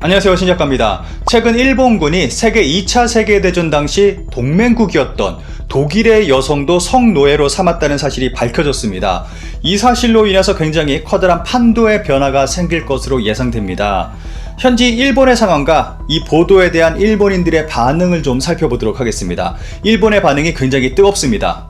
안녕하세요, 신작가입니다. 최근 일본군이 세계 2차 세계대전 당시 동맹국이었던 독일의 여성도 성노예로 삼았다는 사실이 밝혀졌습니다. 이 사실로 인해서 굉장히 커다란 판도의 변화가 생길 것으로 예상됩니다. 현지 일본의 상황과 이 보도에 대한 일본인들의 반응을 좀 살펴보도록 하겠습니다. 일본의 반응이 굉장히 뜨겁습니다.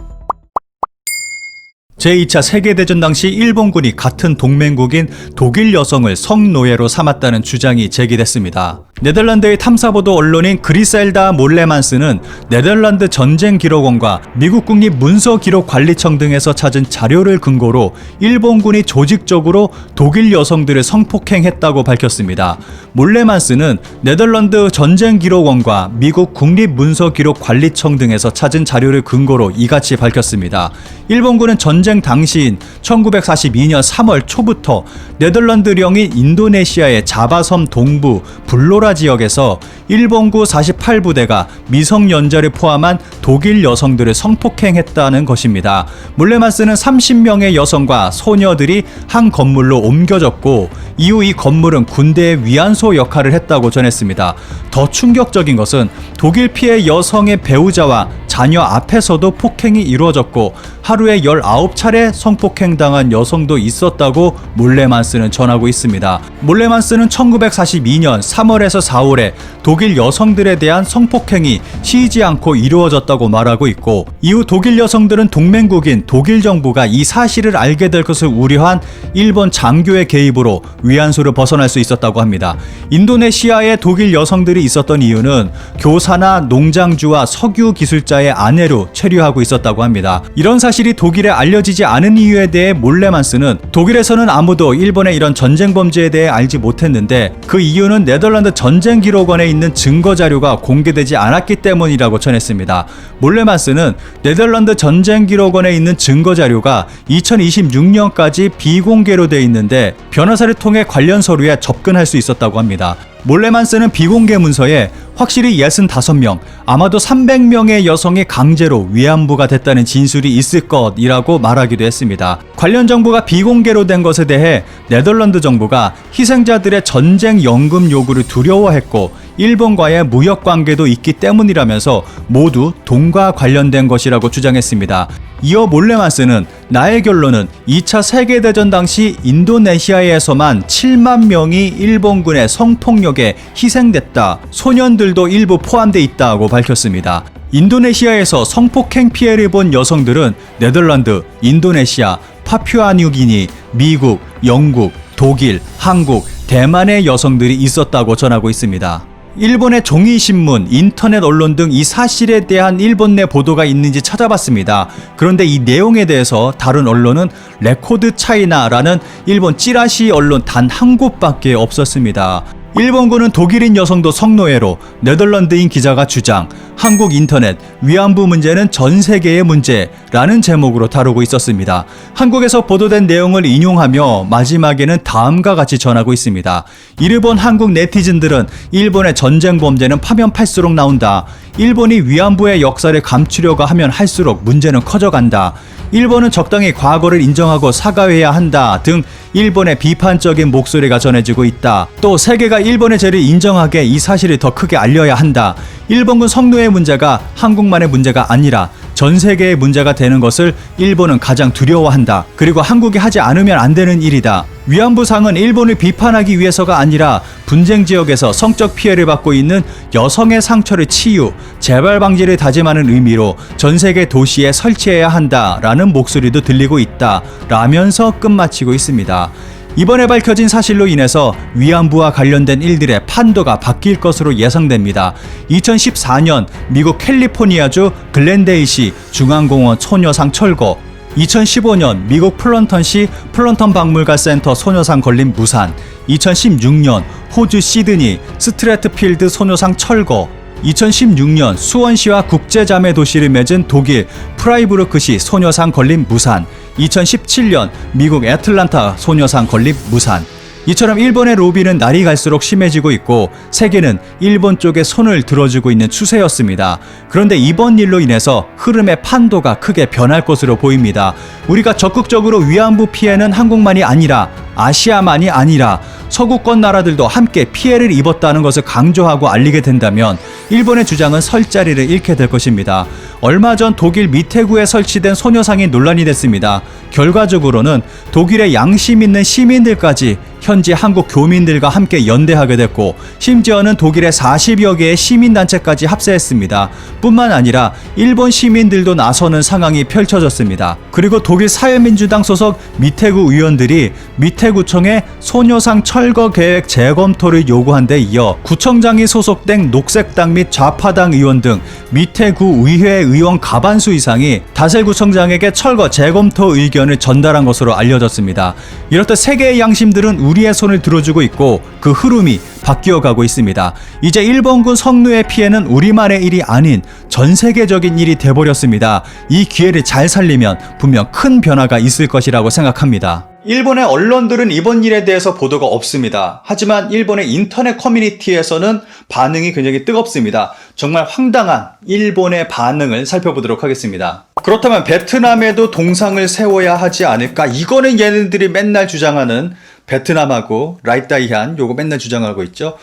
제2차 세계대전 당시 일본군이 같은 동맹국인 독일 여성을 성노예로 삼았다는 주장이 제기됐습니다. 네덜란드의 탐사보도 언론인 그리셀다 몰레만스는 네덜란드 전쟁기록원과 미국 국립문서기록관리청 등에서 찾은 자료를 근거로 일본군이 조직적으로 독일 여성들을 성폭행했다고 밝혔습니다. 몰레만스는 네덜란드 전쟁기록원과 미국 국립문서기록관리청 등에서 찾은 자료를 근거로 이같이 밝혔습니다. 일본군은 전쟁 당시인 1942년 3월 초부터 네덜란드령인 인도네시아의 자바섬 동부 블로라 지역에서 일본구 48부대가 미성년자를 포함한 독일 여성들을 성폭행했다는 것입니다. 몰레만스는 30명의 여성과 소녀들이 한 건물로 옮겨졌고 이후 이 건물은 군대의 위안소 역할을 했다고 전했습니다. 더 충격적인 것은 독일 피해 여성의 배우자와 자녀 앞에서도 폭행이 이루어졌고 하루에 19차례 성폭행당한 여성도 있었다고 몰레만스는 전하고 있습니다. 몰레만스는 1942년 3월에서 4월에 독일 여성들에 대한 성폭행이 쉬지 않고 이루어졌다고 말하고 있고 이후 독일 여성들은 동맹국인 독일 정부가 이 사실을 알게 될 것을 우려한 일본 장교의 개입으로 위안소를 벗어날 수 있었다고 합니다. 인도네시아에 독일 여성들이 있었던 이유는 교사나 농장주와 석유 기술자의 아내로 체류하고 있었다고 합니다. 이런 사실이 독일에 알려지지 않은 이유에 대해 몰레만스는 독일에서는 아무도 일본의 이런 전쟁 범죄에 대해 알지 못했는데 그 이유는 네덜란드 전쟁기록원에 있는 증거 자료가 공개되지 않았기 때문이라고 전했습니다. 몰레만스는 네덜란드 전쟁기록원에 있는 증거 자료가 2026년까지 비공개로 되어 있는데 변호사를 통해 관련 서류에 접근할 수 있었다고 합니다. 몰레만스는 비공개 문서에 확실히 65명, 아마도 300명의 여성이 강제로 위안부가 됐다는 진술이 있을 것이라고 말하기도 했습니다. 관련 정보가 비공개로 된 것에 대해 네덜란드 정부가 희생자들의 전쟁 연금 요구를 두려워했고 일본과의 무역 관계도 있기 때문이라면서 모두 돈과 관련된 것이라고 주장했습니다. 이어 몰레만스는 나의 결론은 2차 세계대전 당시 인도네시아에서만 7만 명이 일본군의 성폭력에 희생됐다. 소년들도 일부 포함되어 있다고 밝혔습니다. 인도네시아에서 성폭행 피해를 본 여성들은 네덜란드, 인도네시아, 파푸아뉴기니, 미국, 영국, 독일, 한국, 대만의 여성들이 있었다고 전하고 있습니다. 일본의 종이신문, 인터넷 언론 등 이 사실에 대한 일본 내 보도가 있는지 찾아봤습니다. 그런데 이 내용에 대해서 다룬 언론은 레코드 차이나라는 일본 찌라시 언론 단 한 곳밖에 없었습니다. 일본군은 독일인 여성도 성노예로, 네덜란드인 기자가 주장, 한국 인터넷, 위안부 문제는 전 세계의 문제라는 제목으로 다루고 있었습니다. 한국에서 보도된 내용을 인용하며 마지막에는 다음과 같이 전하고 있습니다. 이를 본 한국 네티즌들은 일본의 전쟁 범죄는 파면 팔수록 나온다. 일본이 위안부의 역사를 감추려고 하면 할수록 문제는 커져간다. 일본은 적당히 과거를 인정하고 사과해야 한다 등 일본의 비판적인 목소리가 전해지고 있다. 또 세계가 일본의 죄를 인정하게 이 사실을 더 크게 알려야 한다. 일본군 성노예 문제가 한국만의 문제가 아니라 전 세계의 문제가 되는 것을 일본은 가장 두려워한다. 그리고 한국이 하지 않으면 안 되는 일이다. 위안부상은 일본을 비판하기 위해서가 아니라 분쟁 지역에서 성적 피해를 받고 있는 여성의 상처를 치유, 재발 방지를 다짐하는 의미로 전 세계 도시에 설치해야 한다라는 목소리도 들리고 있다 라면서 끝마치고 있습니다. 이번에 밝혀진 사실로 인해서 위안부와 관련된 일들의 판도가 바뀔 것으로 예상됩니다. 2014년 미국 캘리포니아주 글렌데일시 중앙공원 소녀상 철거, 2015년 미국 플런턴시 플런턴 박물관 센터 소녀상 걸린 무산, 2016년 호주 시드니 스트래트필드 소녀상 철거, 2016년 수원시와 국제자매 도시를 맺은 독일 프라이부르크시 소녀상 걸린 무산, 2017년 미국 애틀란타 소녀상 건립 무산, 이처럼 일본의 로비는 날이 갈수록 심해지고 있고 세계는 일본 쪽에 손을 들어주고 있는 추세였습니다. 그런데 이번 일로 인해서 흐름의 판도가 크게 변할 것으로 보입니다. 우리가 적극적으로 위안부 피해는 한국만이 아니라 아시아만이 아니라 서구권 나라들도 함께 피해를 입었다는 것을 강조하고 알리게 된다면 일본의 주장은 설 자리를 잃게 될 것입니다. 얼마 전 독일 미테구에 설치된 소녀상이 논란이 됐습니다. 결과적으로는 독일의 양심 있는 시민들까지 현지 한국 교민들과 함께 연대하게 됐고 심지어는 독일의 40여 개의 시민단체까지 합세했습니다. 뿐만 아니라 일본 시민들도 나서는 상황이 펼쳐졌습니다. 그리고 독일 사회민주당 소속 미테구 의원들이 미테구청에 소녀상 철거 계획 재검토를 요구한 데 이어 구청장이 소속된 녹색당 및 좌파당 의원 등 미테구 의회 의원 과반수 이상이 다셀구청장에게 철거 재검토 의견을 전달한 것으로 알려졌습니다. 이렇듯 세계의 양심들은 우리의 손을 들어주고 있고 그 흐름이 바뀌어가고 있습니다. 이제 일본군 성노예 피해는 우리만의 일이 아닌 전 세계적인 일이 돼버렸습니다. 이 기회를 잘 살리면 분명 큰 변화가 있을 것이라고 생각합니다. 일본의 언론들은 이번 일에 대해서 보도가 없습니다. 하지만 일본의 인터넷 커뮤니티에서는 반응이 굉장히 뜨겁습니다. 정말 황당한 일본의 반응을 살펴보도록 하겠습니다. 그렇다면 베트남에도 동상을 세워야 하지 않을까? 이거는 얘네들이 맨날 주장하는 베트남하고 라이따이한 요거 맨날 주장하고 있죠.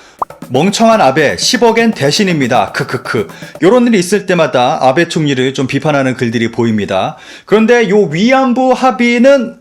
멍청한 아베 10억엔 대신입니다. 크크크. 요런 일이 있을 때마다 아베 총리를 좀 비판하는 글들이 보입니다. 그런데 요 위안부 합의는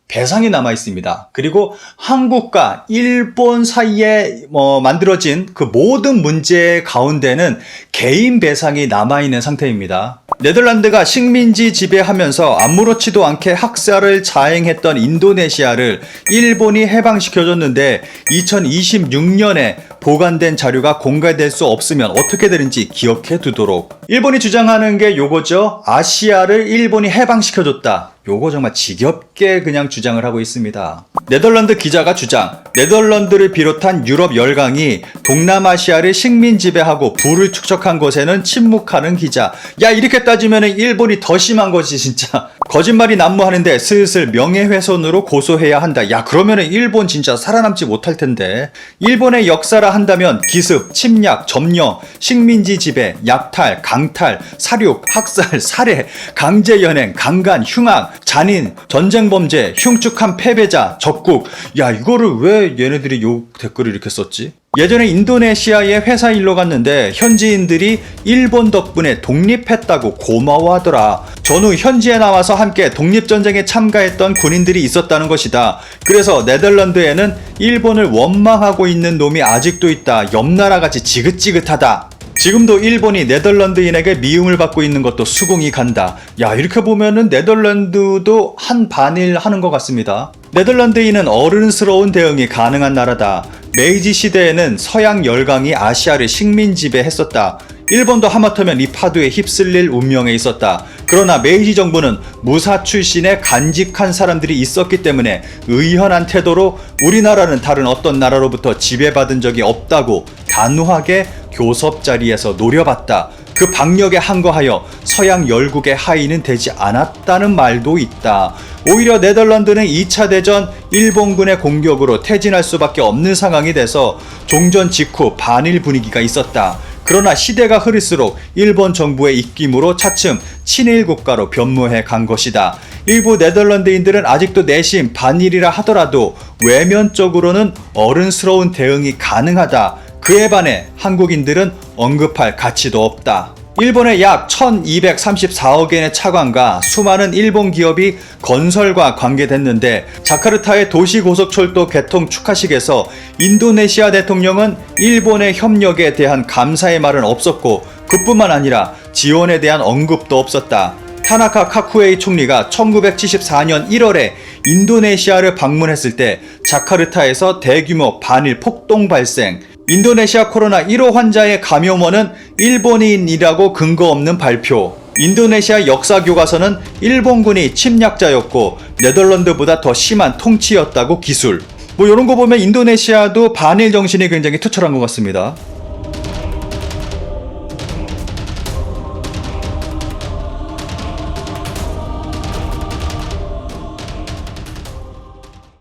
배상이 남아 있습니다. 그리고 한국과 일본 사이에 만들어진 그 모든 문제 가운데는 개인 배상이 남아 있는 상태입니다. 네덜란드가 식민지 지배하면서 아무렇지도 않게 학살을 자행했던 인도네시아를 일본이 해방시켜줬는데 2026년에 보관된 자료가 공개될 수 없으면 어떻게 되는지 기억해 두도록. 일본이 주장하는 게 요거죠. 아시아를 일본이 해방시켜줬다. 요거 정말 지겹게 그냥 주장을 하고 있습니다. 네덜란드 기자가 주장. 네덜란드를 비롯한 유럽 열강이 동남아시아를 식민 지배하고 부를 축적한 것에는 침묵하는 기자. 야, 이렇게 따지면 일본이 더 심한 거지 진짜. 거짓말이 난무하는데 슬슬 명예훼손으로 고소해야 한다. 야, 그러면 일본 진짜 살아남지 못할 텐데. 일본의 역사라 한다면 기습, 침략, 점령, 식민지 지배, 약탈, 강탈, 사륙, 학살, 살해, 강제연행, 강간, 흉악, 잔인, 전쟁범죄, 흉측한 패배자, 적국. 야, 이거를 왜 얘네들이 요 댓글을 이렇게 썼지? 예전에 인도네시아에 회사 일로 갔는데 현지인들이 일본 덕분에 독립했다고 고마워하더라. 전후 현지에 나와서 함께 독립전쟁에 참가했던 군인들이 있었다는 것이다. 그래서 네덜란드에는 일본을 원망하고 있는 놈이 아직도 있다. 옆나라같이 지긋지긋하다. 지금도 일본이 네덜란드인에게 미움을 받고 있는 것도 수긍이 간다. 야, 이렇게 보면은 네덜란드도 한 반일 하는 것 같습니다. 네덜란드인은 어른스러운 대응이 가능한 나라다. 메이지 시대에는 서양 열강이 아시아를 식민 지배했었다. 일본도 하마터면 이 파도에 휩쓸릴 운명에 있었다. 그러나 메이지 정부는 무사 출신의 간직한 사람들이 있었기 때문에 의연한 태도로 우리나라는 다른 어떤 나라로부터 지배받은 적이 없다고 단호하게 교섭 자리에서 노려봤다. 그 박력에 항거하여 서양 열국의 하인은 되지 않았다는 말도 있다. 오히려 네덜란드는 2차 대전 일본군의 공격으로 퇴진할 수밖에 없는 상황이 돼서 종전 직후 반일 분위기가 있었다. 그러나 시대가 흐를수록 일본 정부의 입김으로 차츰 친일 국가로 변모해 간 것이다. 일부 네덜란드인들은 아직도 내심 반일이라 하더라도 외면적으로는 어른스러운 대응이 가능하다. 그에 반해 한국인들은 언급할 가치도 없다. 일본의 약 1234억엔의 차관과 수많은 일본 기업이 건설과 관계됐는데 자카르타의 도시고속철도 개통 축하식에서 인도네시아 대통령은 일본의 협력에 대한 감사의 말은 없었고 그뿐만 아니라 지원에 대한 언급도 없었다. 타나카 카쿠에이 총리가 1974년 1월에 인도네시아를 방문했을 때 자카르타에서 대규모 반일 폭동 발생, 인도네시아 코로나 1호 환자의 감염원은 일본인이라고 근거 없는 발표, 인도네시아 역사 교과서는 일본군이 침략자였고 네덜란드보다 더 심한 통치였다고 기술. 이런 거 보면 인도네시아도 반일 정신이 굉장히 투철한 것 같습니다.